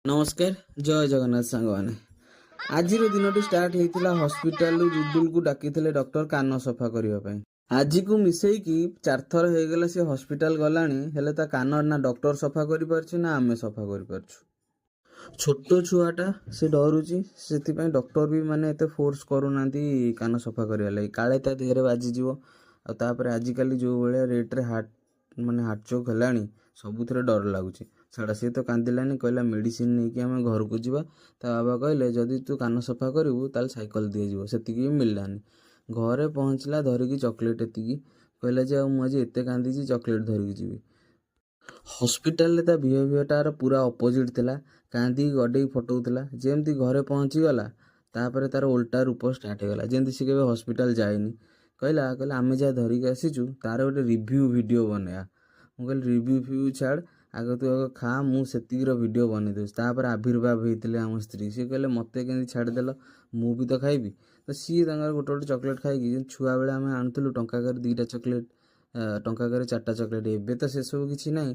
नमस्कार जय जगन्नाथ सांग मैंने आज दिन स्टार्ट होता हस्पिटाल रिडुल को डाकी डॉक्टर कान सफा करने आज को मिसेकी 4 थर हो गला सी हस्पिटाल गलानी हेले ता कान ना डॉक्टर सफा करि पारछि ना आमे सफा करि पारछु। छोट छुआटा से डरुची से डॉक्टर भी माने एते फोर्स करूना कान सफा करिया लगी काले ता देहरे बाजी जीवो आपर आजिकल जो भाया रेट्रे हार्ट माने हार्ट चोक है सबुथ डर लगुच छाड़ा सी तो कांदिलानी कहला मेडिसिन नहीं कि आम घर को जावा ता बाबा कहले जदि तू कान सफा करू ताल साइकिल दिज्व से मिललानी घरे पहुँचला धरिकी चॉकलेट एतिकी कहला जे मुझे एत कांदी चॉकलेट धरिकी जी हस्पिटाल ता बिहेवियर तार पूरा अपोजिट थिला कांदी गडे फटौला जेमती घरे पहुँची गला तापर तार उल्टा रूप स्टार्ट होगा जमी सी के हस्पिटाल जाएनी कहला कहला आम जहाँ धरिकी आसीचु तार गोटे रिव्यू वीडियो बनया मुझे रिव्यू फ्यू छाड़ आग तू आग खा मुझे वीडियो बनई दूस तापर आविर्भाव होते आम स्त्री सी कहले मत के छाड़देल मु भी तो खाइबी तो सी गोटे गोटे चॉकलेट खाई छुआ बेले आम आणुलु टंकाकर 2टा चॉकलेट टंकाकर 4टा चॉकलेट एवं तो से सब किसी ना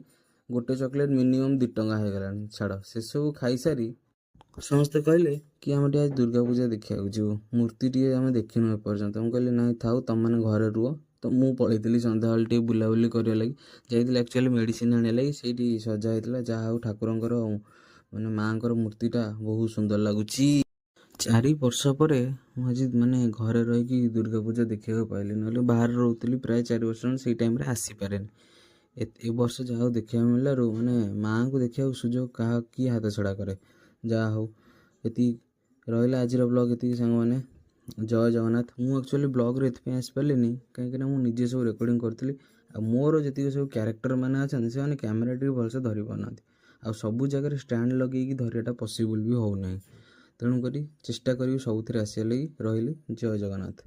गोटे चॉकलेट मिनिमम 2 टंका हो गला छाड़ से सब खाई सारी समस्ते कहले कि आम आज दुर्गा पूजा देखा जीव मूर्ति टे आम देखिनु एपर्यंत मुझे कहली ना थाऊ तुम मैंने घरे रुह तो मुझे पलैली सन्ध्या टे बुलाबुली करा लगी जाइए एक्चुअली मेडिसिन आने लगी से सजा होता जहाँ हूँ ठाकुर माने माँ मूर्तिटा बहुत सुंदर लगुच 4 वर्ष पर आज माने घरे रही दुर्गा पूजा देखा पाइली ना बाहर रोली प्राय 4 वर्ष से टाइम आसीपे ए वर्ष जहाँ देखा मिलला माने माँ को देखा सुजोग क्या कि हाथ छड़ा करे जहाँ हूँ ये रहा आज ब्लॉग ये सांग मैंने जय जगन्नाथ मु एक्चुअली ब्लॉग रे आसपारे कहीं मुझे सब रेकर्डिंग करी मोर जी सब क्यारेक्टर मैंने अच्छा से कैमेरा टी भलसे धरी पाना आ सबू जगह स्टैंड लगे धरियाटा पॉसिबल भी होना तेणुक चेष्टा करी सब आसिया लगी रही जय जगन्नाथ।